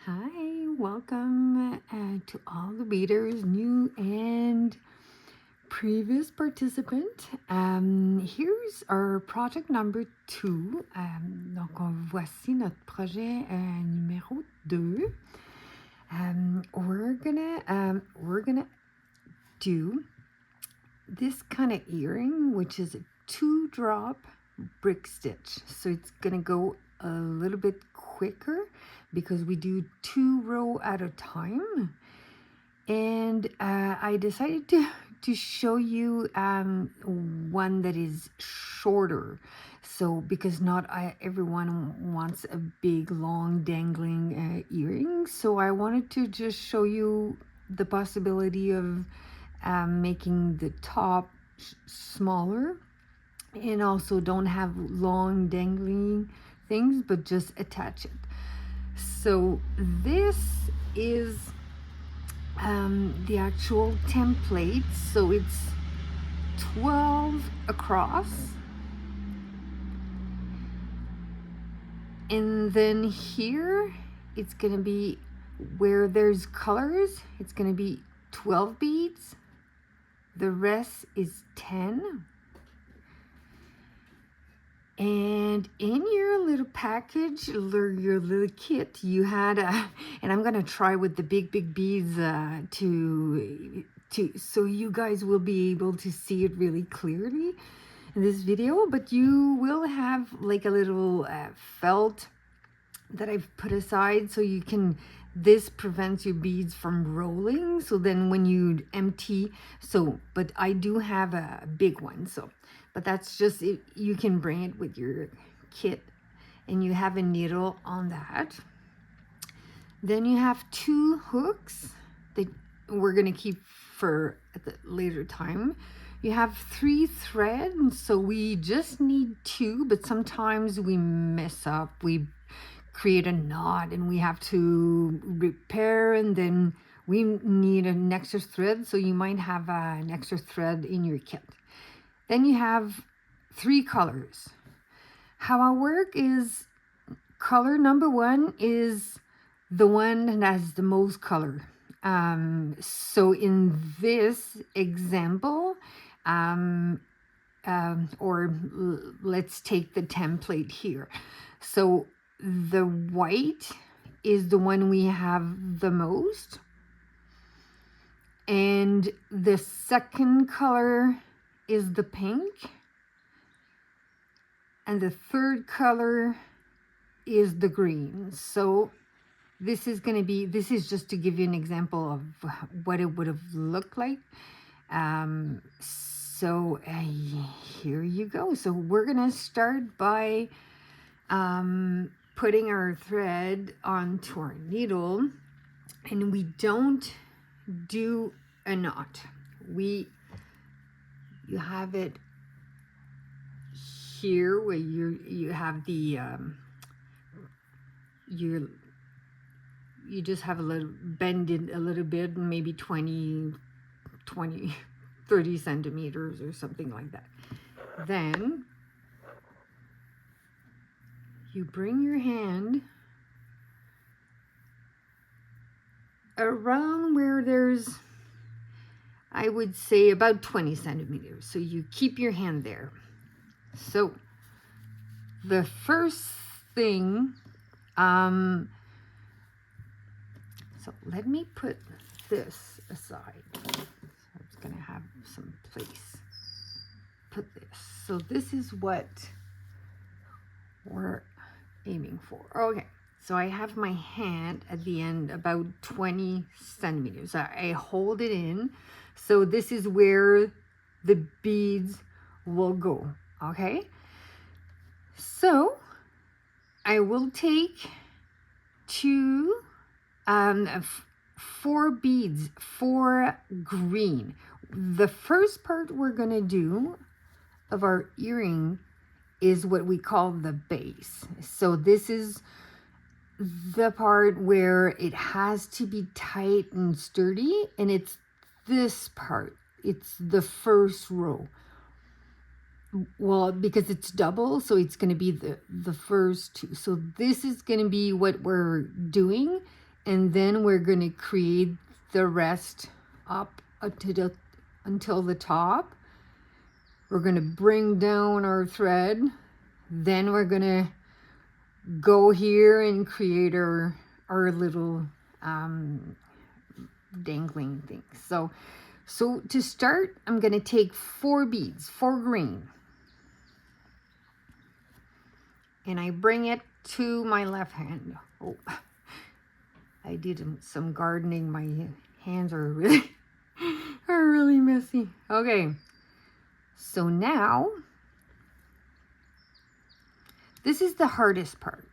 Hi, welcome to all the readers, new and previous participant. Here's our project number 2. Donc, voici notre projet numéro 2. We're gonna do this kind of earring, which is a 2-drop brick stitch. So it's gonna go a little bit quicker because we do 2 row at a time. And I decided to show you one that is shorter. So because not everyone wants a big, long, dangling earring. So I wanted to just show you the possibility of making the top smaller, and also don't have long dangling things, but just attach it. So this is the actual template. So it's 12 across, and then here it's gonna be where there's colors, it's gonna be 12 beads. The rest is 10. And in your little package, or your little kit, you had and I'm gonna try with the big beads so you guys will be able to see it really clearly in this video. But you will have like a little felt that I've put aside, so you can, this prevents your beads from rolling. So then when you empty, but I do have a big one, but that's just it. You can bring it with your kit, and you have a needle on that. Then you have 2 hooks that we're gonna keep for at the later time. You have 3 threads, so we just need 2, but sometimes we mess up. We create a knot and we have to repair, and then we need an extra thread, so you might have an extra thread in your kit. Then you have 3 colors. How I work is color number 1 is the one that has the most color. So in this example, or let's take the template here. So the white is the one we have the most, and the second color is the pink, and the third color is the green. So this is just to give you an example of what it would have looked like. So here you go. So we're gonna start by putting our thread onto our needle, and we don't do a knot. You have it here where you have the you just have a little bend it a little bit, maybe 30 centimeters or something like that. Then you bring your hand around where there's, I would say, about 20 centimeters. So you keep your hand there. So the first thing, so let me put this aside. So it's gonna have some place. Put this. So this is what we're aiming for. Okay. So I have my hand at the end about 20 centimeters. I hold it in. So this is where the beads will go. Okay. So I will take 4 beads, 4 green. The first part we're going to do of our earring is what we call the base. So this is the part where it has to be tight and sturdy, and it's this part. It's the first row. Well, because it's double, so it's going to be the first 2. So this is going to be what we're doing, And then we're going to create the rest up until the top. We're going to bring down our thread. Then we're going to go here and create our little dangling things. So to start, I'm going to take 4 beads, 4 green. And I bring it to my left hand. Oh, I did some gardening. My hands are really messy. Okay. So now, this is the hardest part.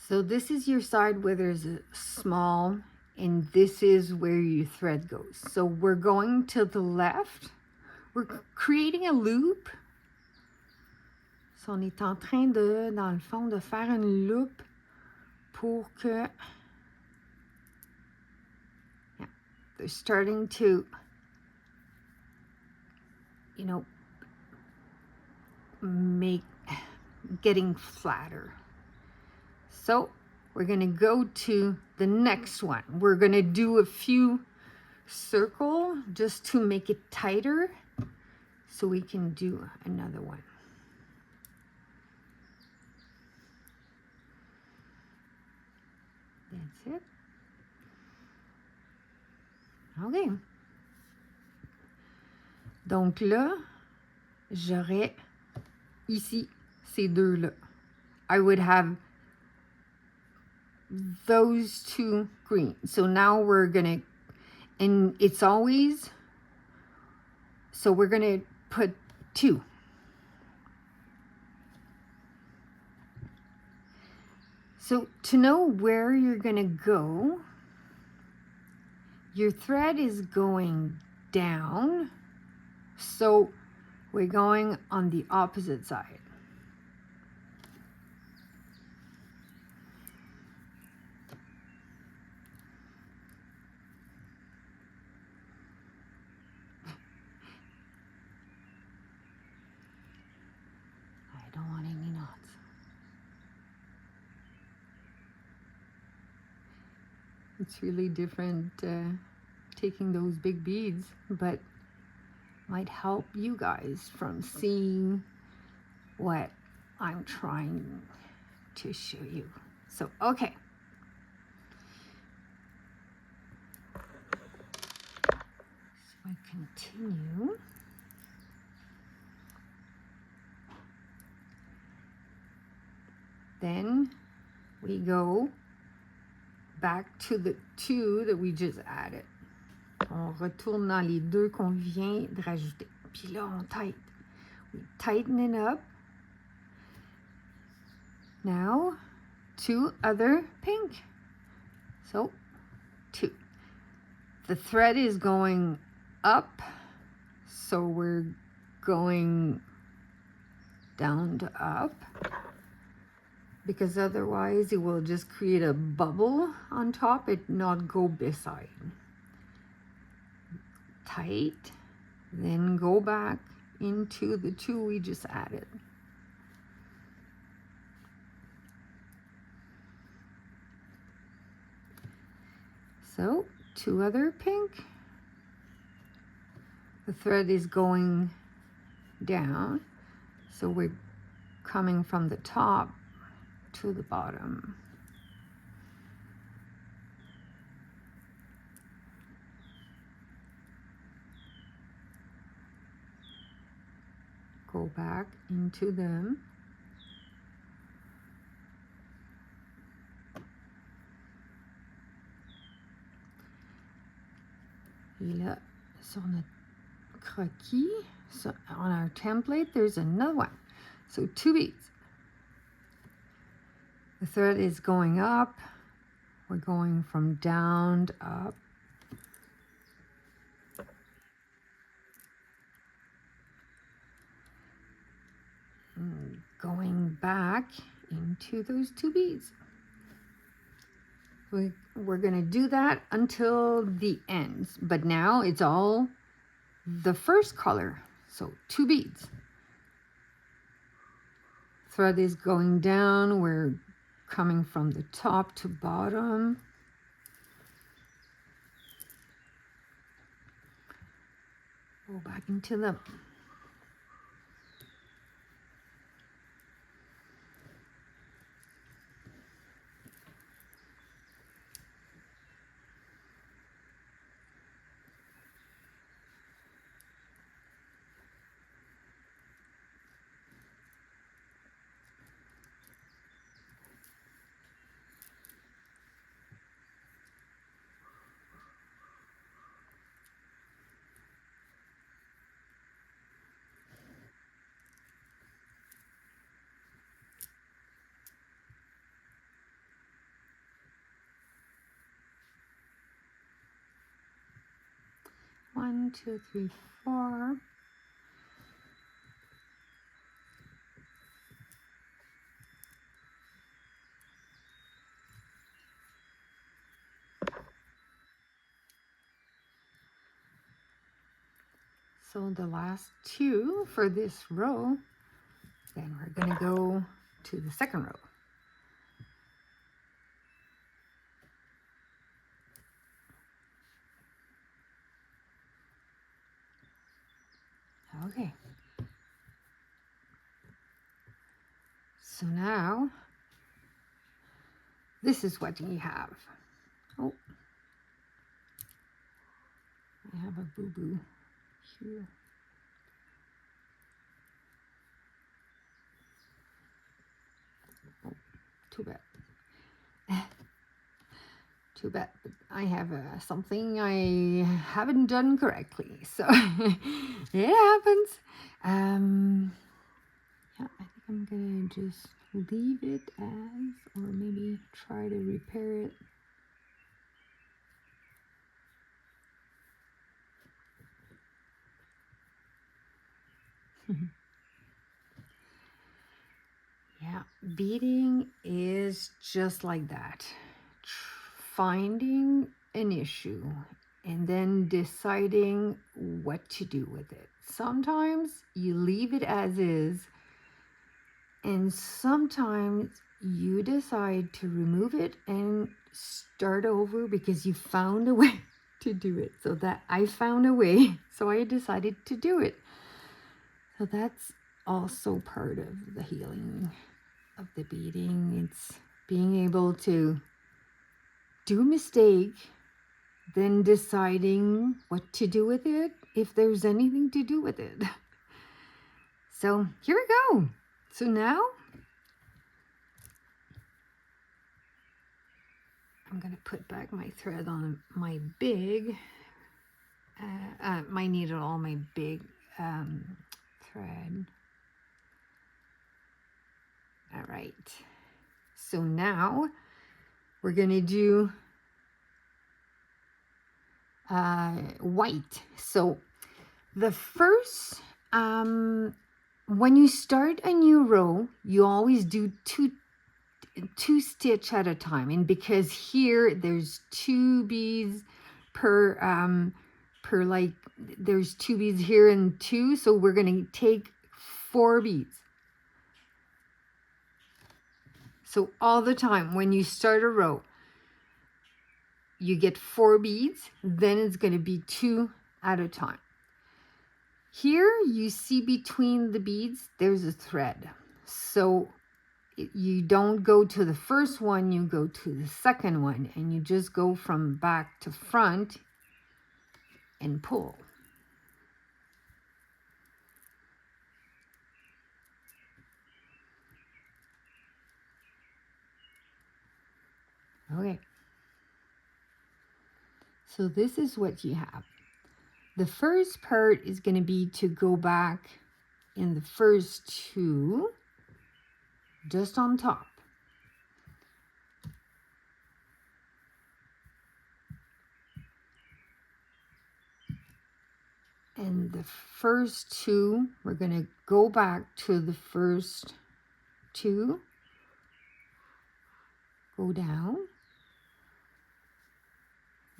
So this is your side where there's a small, and this is where your thread goes. So we're going to the left. We're creating a loop. So on est en train de, dans le fond, de faire une loupe pour que, yeah, they're starting to, you know, getting flatter. So we're going to go to the next one. We're going to do a few circles just to make it tighter so we can do another one. That's it. OK. Donc là, j'aurais ici ces deux-là. I would have those 2 green. So now we're gonna, and it's always, so we're gonna put 2. So to know where you're gonna go, your thread is going down, so we're going on the opposite side. I don't want any knots. It's really different taking those big beads, but might help you guys from seeing what I'm trying to show you. So, okay. So I continue. Then we go back to the 2 that we just added. On retourne dans les 2 qu'on vient de rajouter. Puis là, on tighten. We tighten it up. Now, 2 other pink. So, 2. The thread is going up, so we're going down to up, because otherwise it will just create a bubble on top and not go beside. Tight, then go back into the 2 we just added. So 2 other pink. The thread is going down, so we're coming from the top to the bottom. Go back into them. Et là, sur notre croquis, so on our template, there's another one. So 2 beads. The thread is going up. We're going from down to up. And going back into those 2 beads. We're going to do that until the ends, but now it's all the first color. So 2 beads. Thread is going down. We're coming from the top to bottom. Go back into the one, two, three, four. So the last two for this row, then we're going to go to the second row. Okay. So now, this is what you have. Oh, I have a boo-boo here. Oh, too bad. Too bad, but I have something I haven't done correctly, so it happens. Yeah, I think I'm gonna just leave it as, or maybe try to repair it. Yeah, beading is just like that. Finding an issue and then deciding what to do with it. Sometimes you leave it as is, and sometimes you decide to remove it and start over because you found a way to do it. So that I found a way, so I decided to do it. So that's also part of the healing of the beading. It's being able to do a mistake, then deciding what to do with it, if there's anything to do with it. So here we go. So now I'm going to put back my thread on my big, my needle on my big thread. All right. So now we're going to do white. So the first, when you start a new row, you always do two stitch at a time, and because here there's 2 beads per like, there's 2 beads here and 2, so we're going to take 4 beads. So all the time when you start a row, you get 4 beads, then it's going to be 2 at a time. Here you see between the beads there's a thread, so you don't go to the first one, you go to the second one, and you just go from back to front and pull. Okay. So this is what you have. The first part is going to be to go back in the first 2, just on top. And the first 2, we're going to go back to the first 2, go down.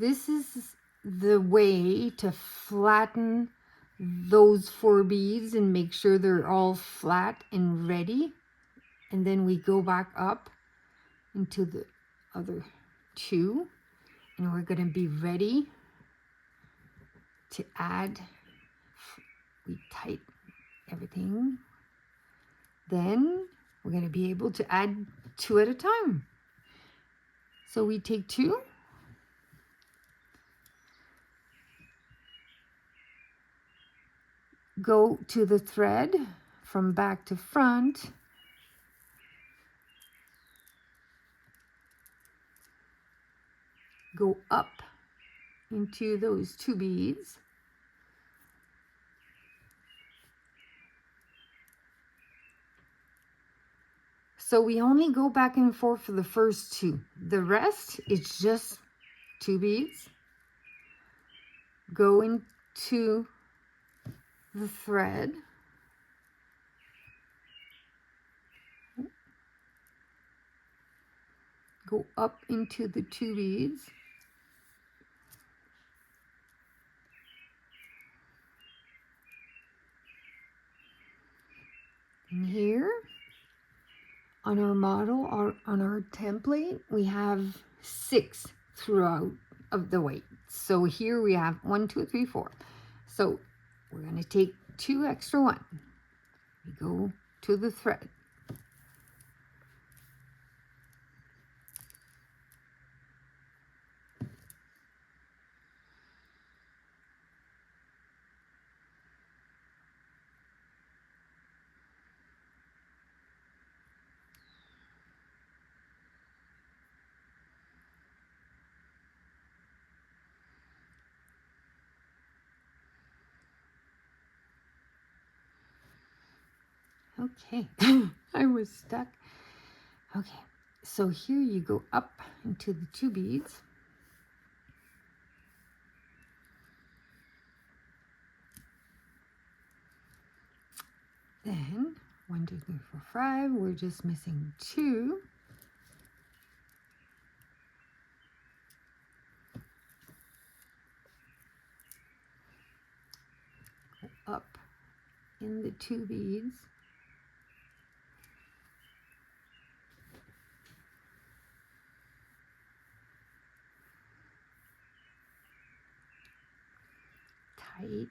This is the way to flatten those 4 beads and make sure they're all flat and ready. And then we go back up into the other two, and we're going to be ready to add. We tighten everything. Then we're going to be able to add 2 at a time. So we take 2, go to the thread from back to front, go up into those 2 beads, so we only go back and forth for the first 2. The rest is just 2 beads, go into the thread, go up into the 2 beads, and here on our model, or on our template, we have 6 throughout of the weight. So here we have 1, 2, 3, 4. So we're going to take 2 extra 1. We go to the thread. Okay, I was stuck. Okay, so here you go up into the 2 beads. Then 1, 2, 3, 4, 5. We're just missing 2. Go up in the 2 beads. Tight.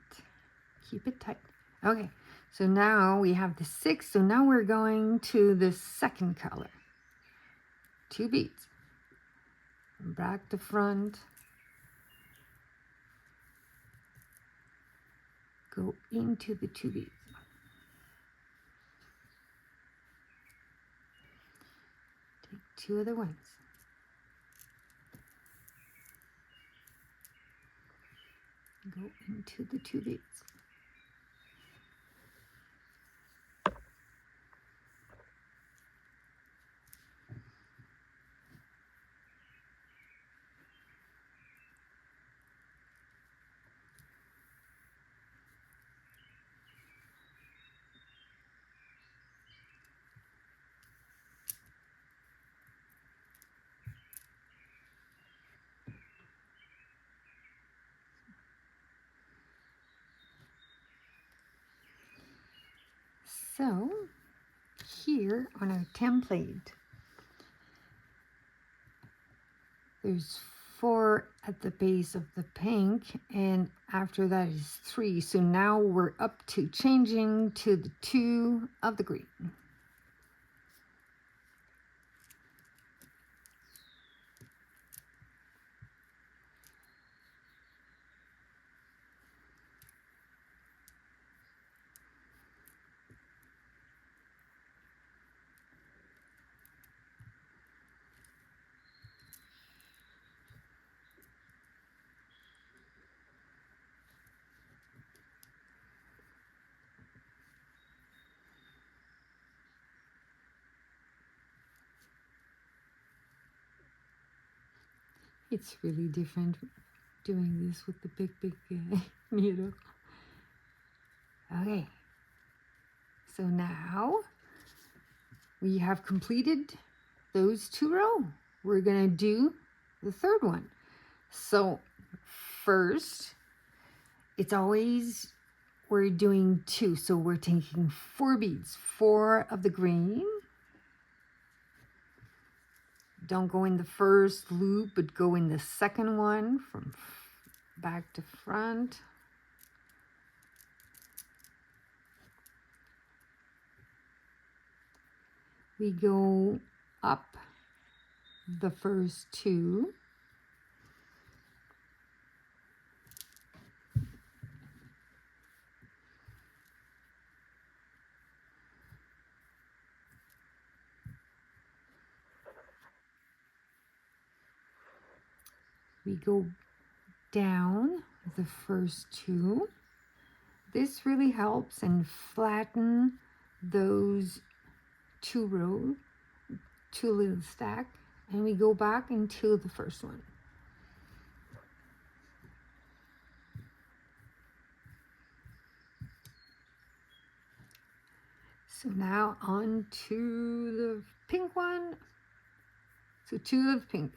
Keep it tight. Okay, so now we have the 6. So now we're going to the second color. 2 beads. From back to front. Go into the 2 beads. Take 2 other ones. Go into the 2 beads. So here on our template, there's 4 at the base of the pink, and after that is 3. So now we're up to changing to the 2 of the green. It's really different doing this with the big needle. Okay, so now we have completed those 2 rows. We're gonna do the third one. So first, it's always, we're doing 2, so we're taking 4 beads, 4 of the green, don't go in the first loop, but go in the second one from back to front. We go up the first two. We go down the first two. This really helps and flatten those two rows, two little stack, and we go back into the first one. So now on to the pink one. So two of pink.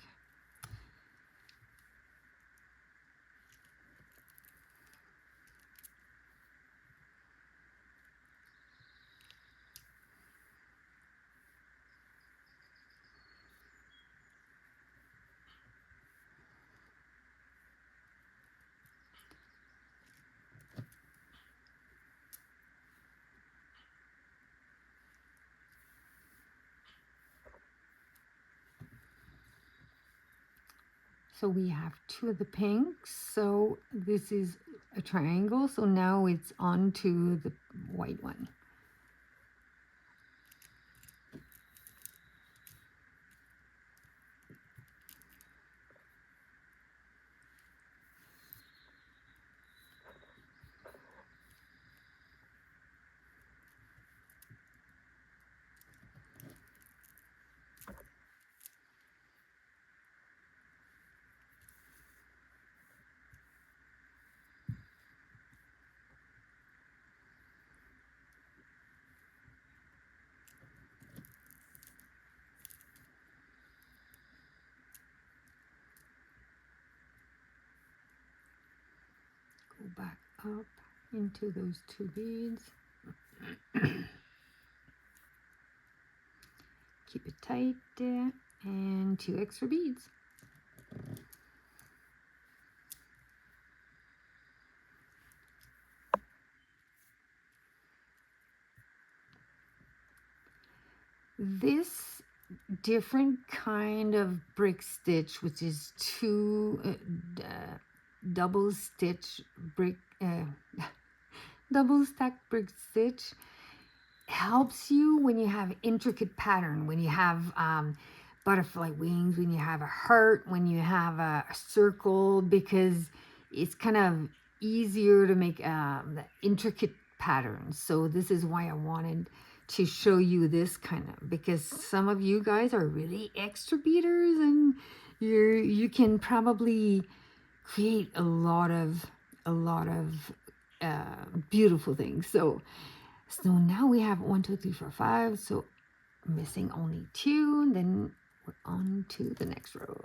So we have two of the pinks. So this is a triangle. So now it's on to the white one. Go back up into those two beads. Keep it tight there, and two extra beads. This different kind of brick stitch, which is two double stitch brick, double stacked brick stitch, helps you when you have intricate pattern, when you have butterfly wings, when you have a heart, when you have a circle, because it's kind of easier to make the intricate patterns. So this is why I wanted to show you this kind of, because some of you guys are really extra beaters, and you can probably create a lot of beautiful things. So now we have 1, 2, 3, 4, 5. So missing only 2, and then we're on to the next row.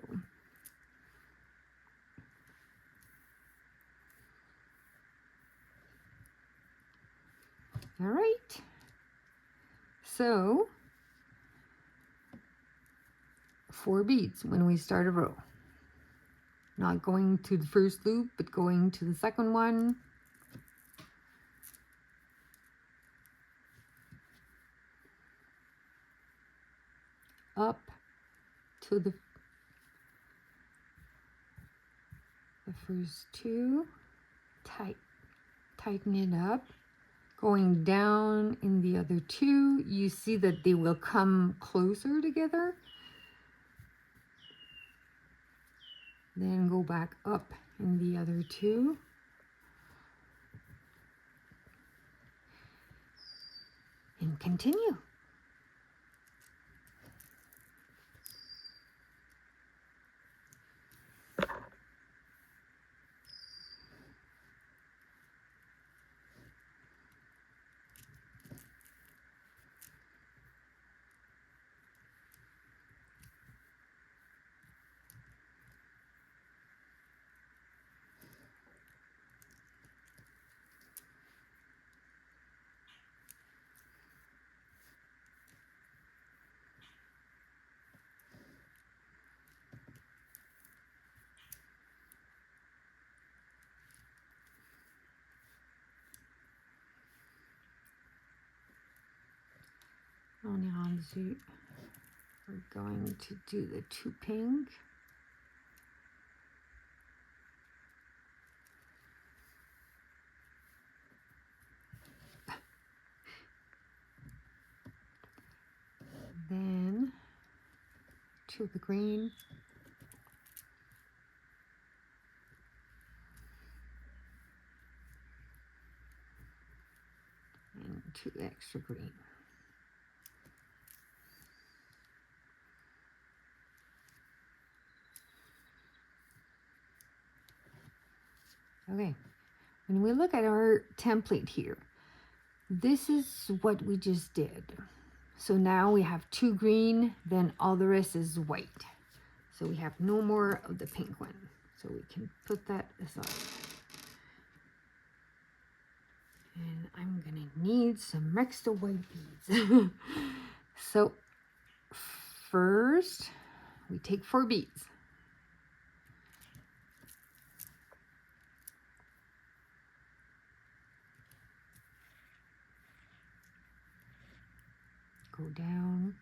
All right. So 4 beads when we start a row. Not going to the first loop, but going to the second one. Up to the first 2. Tighten it up. Going down in the other 2, you see that they will come closer together. Then go back up in the other 2. And continue. We're going to do the 2 pink. Then 2 of the green. And 2 extra green. Okay, when we look at our template here, this is what we just did. So now we have 2 green, then all the rest is white. So we have no more of the pink one. So we can put that aside. And I'm gonna need some extra white beads. So first, we take 4 beads. Go down,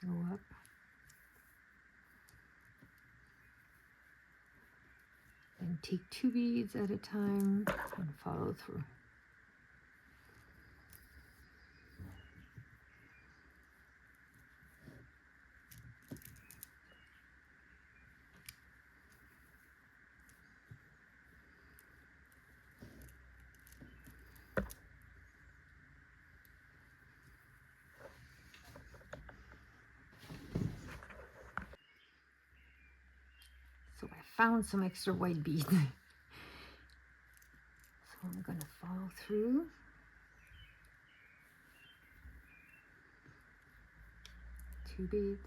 go up, and take 2 beads at a time and follow through. So I found some extra white beads. So I'm going to follow through. 2 beads.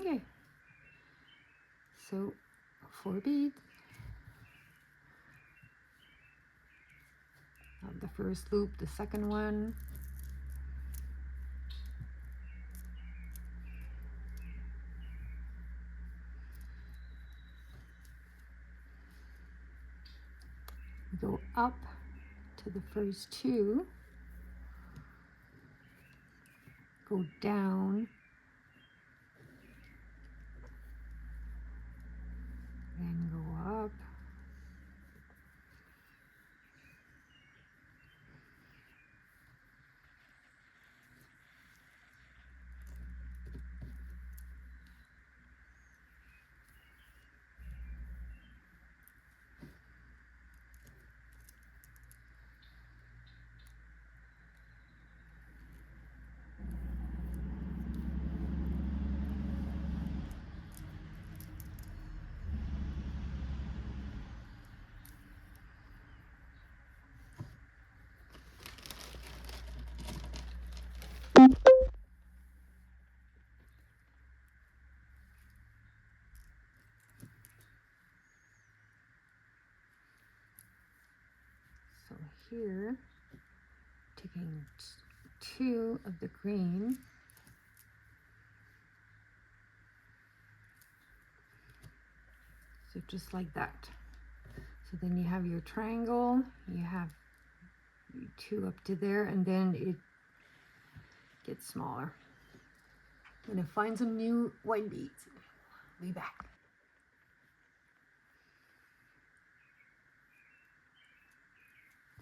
Okay. So 4 beads. Of the first loop, the second one. Go up to the first 2. Go down. Then go up. So here, taking 2 of the green, so just like that. So then you have your triangle, you have 2 up to there, and then it gets smaller. I'm gonna find some new white beads. Be back.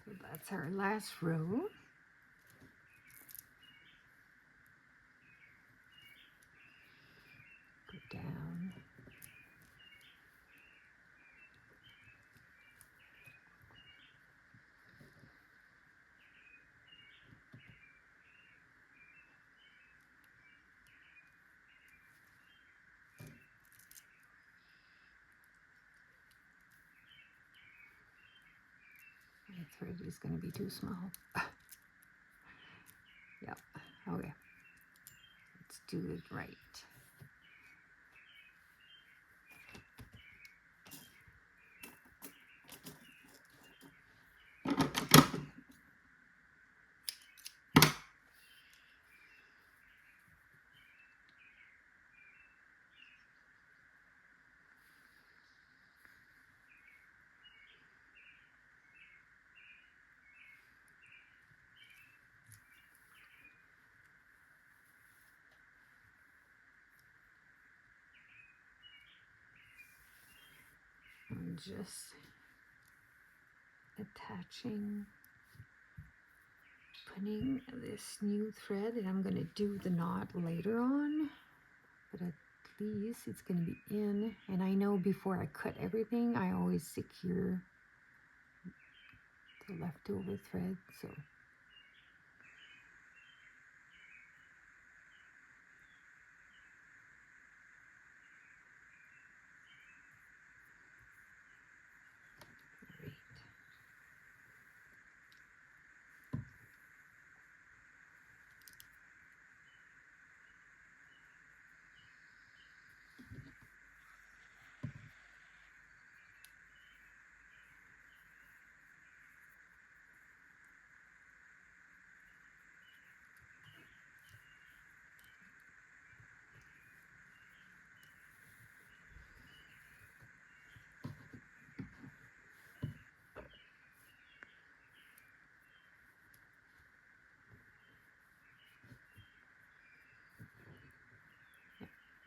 So that's our last row. Go down. My thread is going to be too small. Yep. Okay. Let's do it right. just attaching, putting this new thread, and I'm going to do the knot later on, but at least it's going to be in. And I know before I cut everything, I always secure the leftover thread. So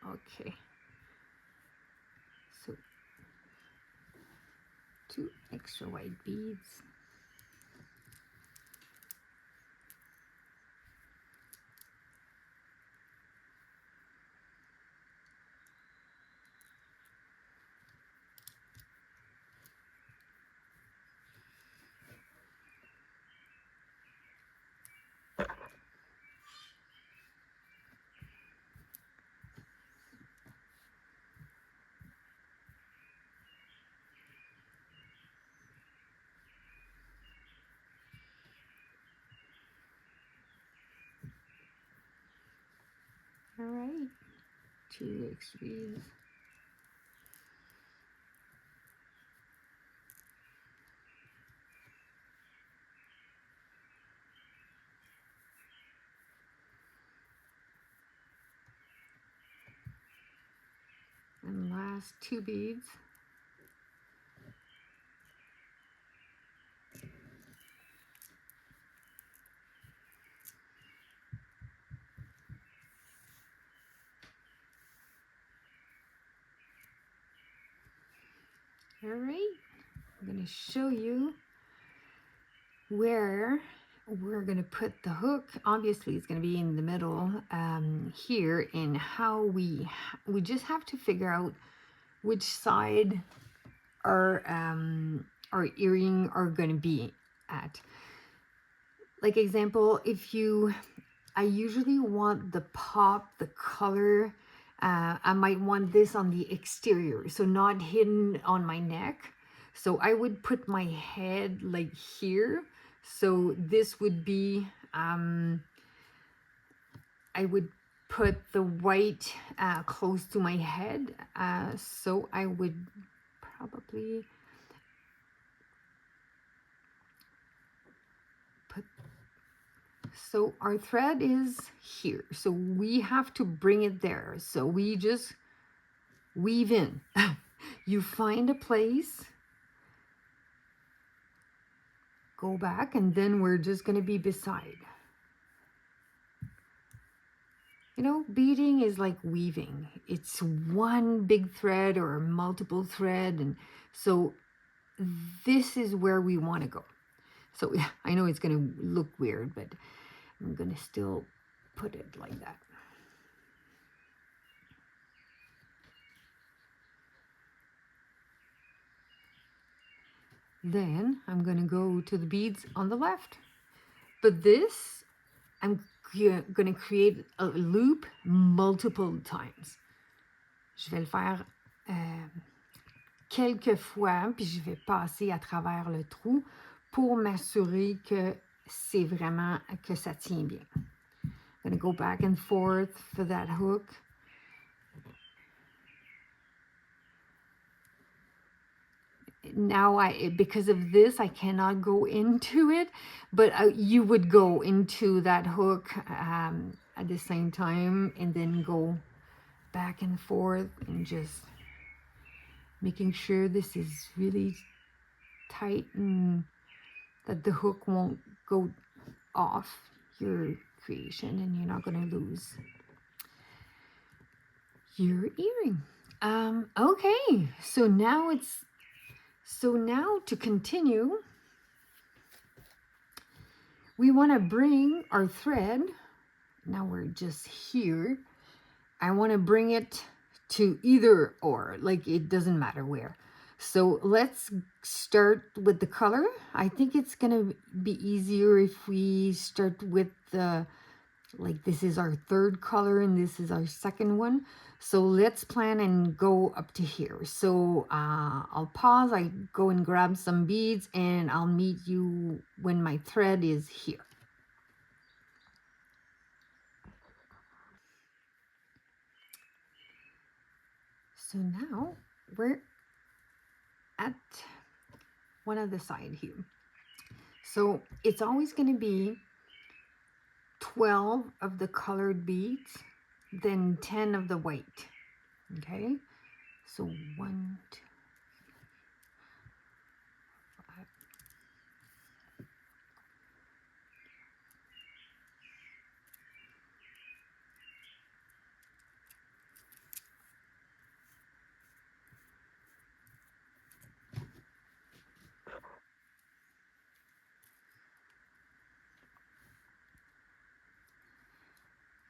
okay, so 2 extra white beads. All right, 2 extra beads. And last 2 beads. All right, I'm going to show you where we're going to put the hook. Obviously it's going to be in the middle here, and how we just have to figure out which side our earring are going to be at. Like example, I usually want the pop, the color, I might want this on the exterior, so not hidden on my neck. So I would put my head like here. So this would be, I would put the white close to my head. So I would probably put, so our thread is here. So we have to bring it there. So we just weave in. You find a place, go back, and then we're just going to be beside. You know, beading is like weaving. It's one big thread or multiple thread. And so this is where we want to go. So I know it's going to look weird, but I'm going to still put it like that. Then I'm going to go to the beads on the left. But this, I'm going to create a loop multiple times. Je vais le faire quelques fois, puis je vais passer à travers le trou pour m'assurer que c'est vraiment, que ça tient bien. I'm going to go back and forth for that hook. Now, because of this, I cannot go into it, but you would go into that hook at the same time, and then go back and forth, and just making sure this is really tight and that the hook won't go off your creation, and you're not going to lose your earring. Okay, so now it's So now to continue, we want to bring our thread, now we're just here, I want to bring it to either or, like it doesn't matter where. So let's start with the color. I think it's gonna be easier if we start with the, like this is our third color and this is our second one. So let's plan and go up to here. So I'll pause, I go and grab some beads, and I'll meet you when my thread is here. So now we're at one of the side here. So it's always going to be 12 of the colored beads, then 10 of the white. Okay, so 1, 2, 5.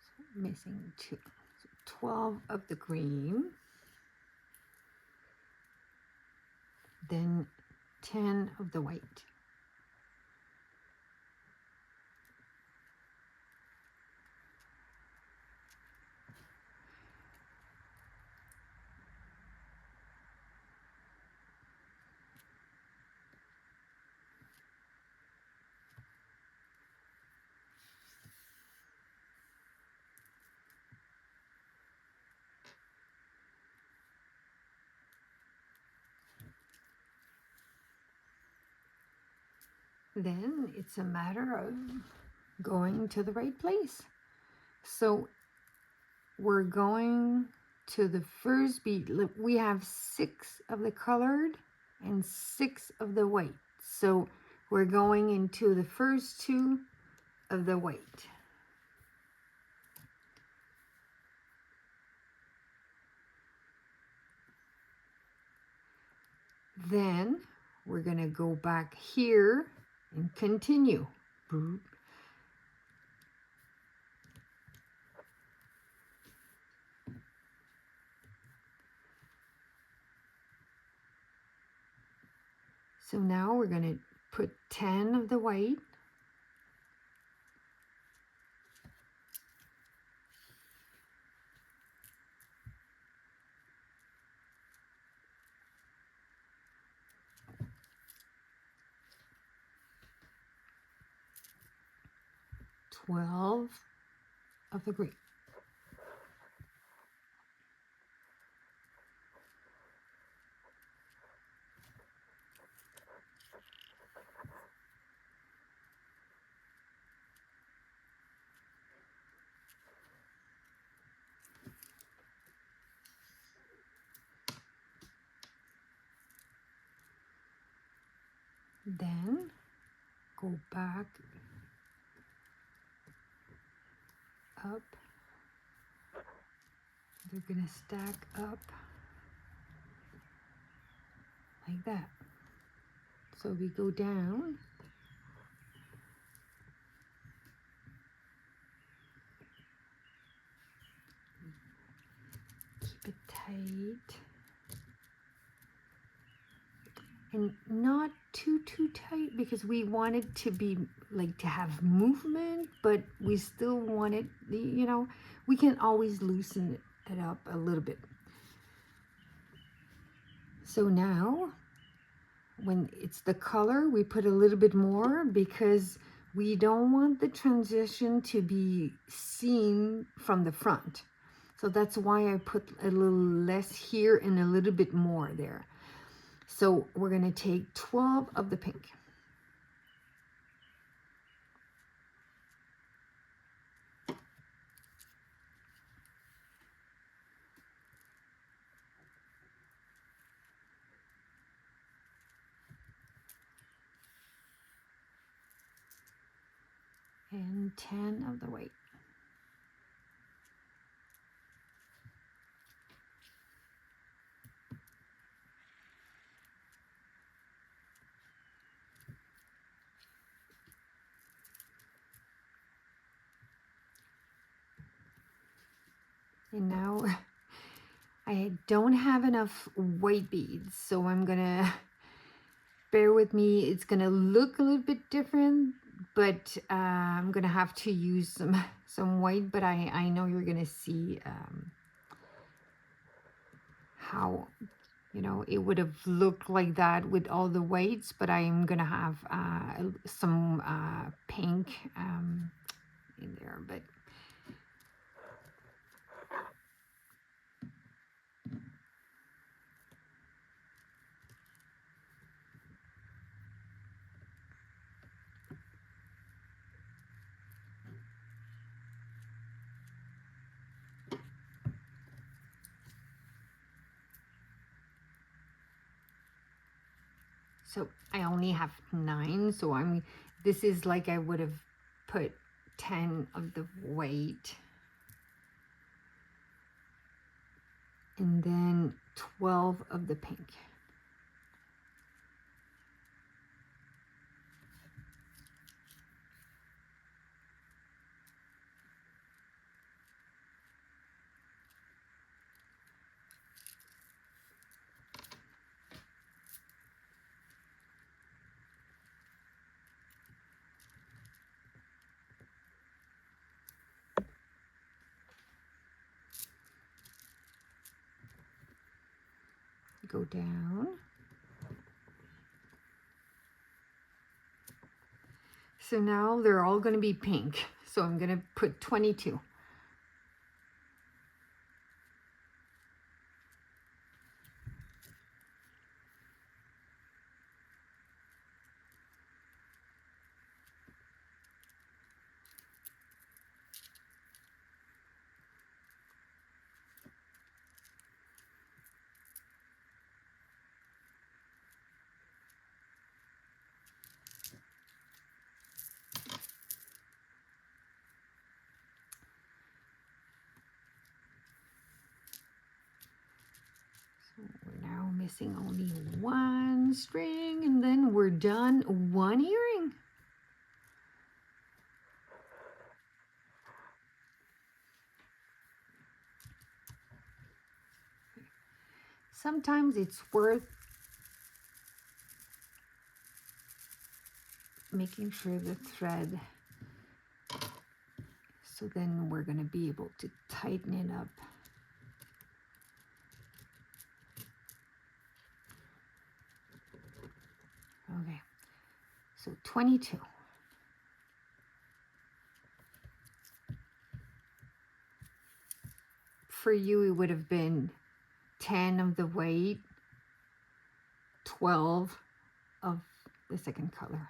So missing 2. So 12 of the green, then 10 of the white. Then it's a matter of going to the right place. So we're going to the first bead. Look, we have 6 of the colored and 6 of the white. So we're going into the first 2 of the white. Then we're going to go back here and continue. Boop. So now we're going to put 10 of the white, $12 of the green. Then go back up. They're going to stack up like that. So we go down. Keep it tight. And not too tight, because we want it to be like to have movement, but we still want it, you know, we can always loosen it up a little bit. So now when it's the color, we put a little bit more, because we don't want the transition to be seen from the front. So that's why I put a little less here and a little bit more there. So we're going to take 12 of the pink. And 10 of the white. And now I don't have enough white beads, so I'm gonna, bear with me, it's gonna look a little bit different, but I'm gonna have to use some white, but I know you're gonna see how, you know, it would have looked like that with all the whites, but I'm gonna have some pink in there. But so I only have 9, so this is like I would have put 10 of the white and then 12 of the pink. Go down. So now they're all going to be pink. So I'm going to put 22. So we're now missing only 1 string, and then we're done 1 earring. Sometimes it's worth making sure the thread, so then we're going to be able to tighten it up. Okay, so 22. For you, it would have been 10 of the white, 12 of the second color.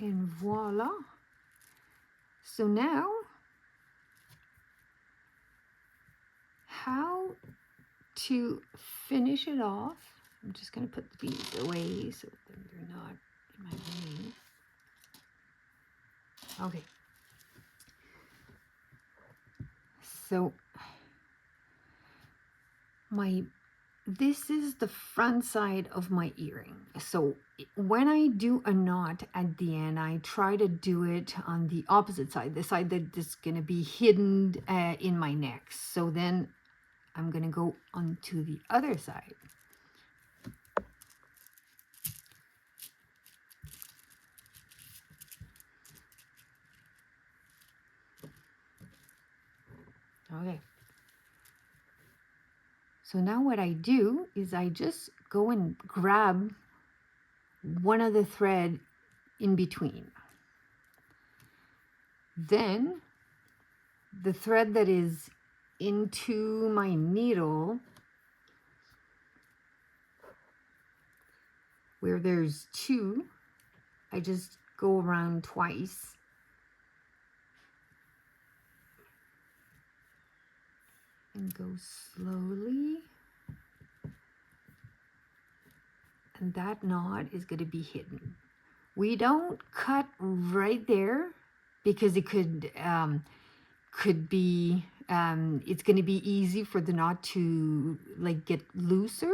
And voila. So now, how to finish it off. I'm just going to put the beads away so they're not in my way. Okay. So this is the front side of my earring. So when I do a knot at the end, I try to do it on the opposite side, the side that is going to be hidden in my neck. So then I'm going to go onto the other side. Okay. So now what I do is I just go and grab one of the thread in between. Then the thread that is into my needle, where there's 2, I just go around twice and go slowly. And that knot is going to be hidden. We don't cut right there because it could be, it's going to be easy for the knot to like get looser.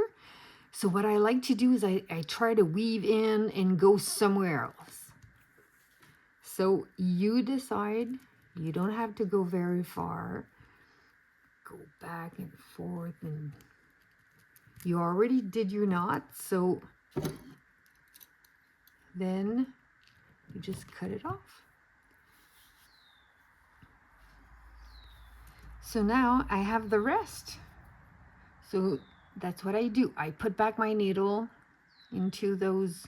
So what I like to do is I try to weave in and go somewhere else. So you decide, you don't have to go very far. Go back and forth, and you already did your knot, so then you just cut it off. So now I have the rest. So that's what I do. I put back my needle into those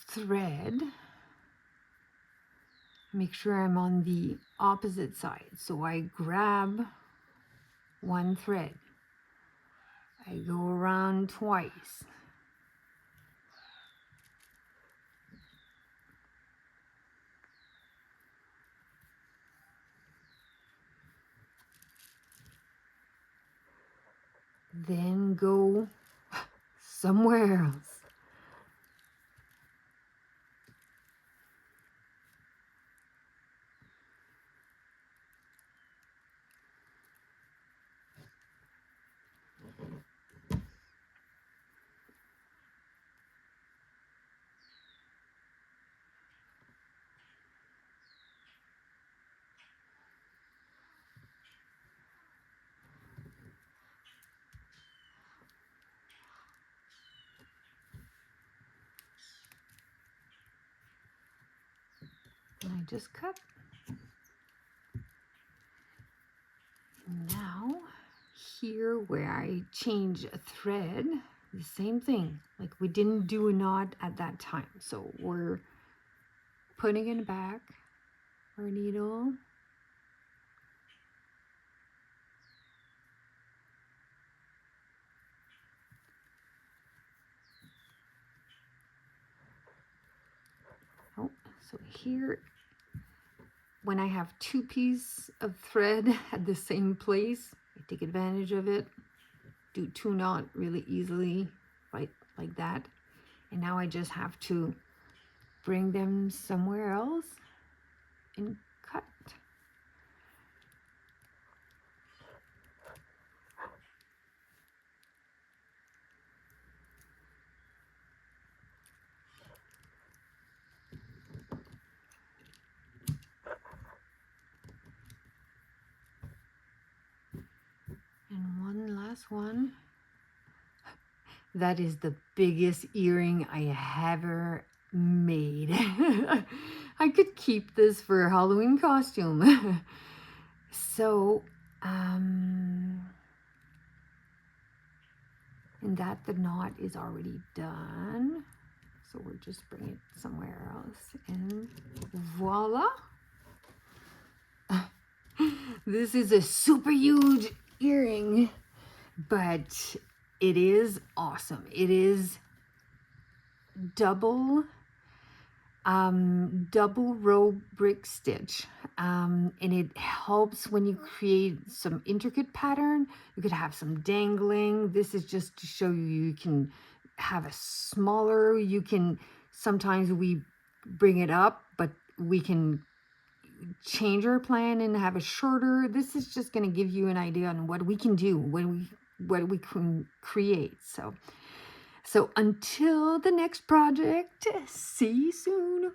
thread. Make sure I'm on the opposite side. So I grab one thread. I go around twice. Then go somewhere else. And I just cut. Now, here where I change a thread, the same thing. Like we didn't do a knot at that time. So we're putting it back, our needle. Oh, so here, when I have two pieces of thread at the same place, I take advantage of it, do two knot really easily, like that. And now I just have to bring them somewhere else and cut. And one last one. That is the biggest earring I have ever made. I could keep this for a Halloween costume. So, and that the knot is already done. So we're just bringing it somewhere else, and voila. This is a super huge earring, but it is awesome. It is double row brick stitch, and it helps when you create some intricate pattern. You could have some dangling. This is just to show you can have a smaller, you can, sometimes we bring it up, but we can change our plan and have a shorter. This is just going to give you an idea on what we can do when what we can create. So until the next project, see you soon.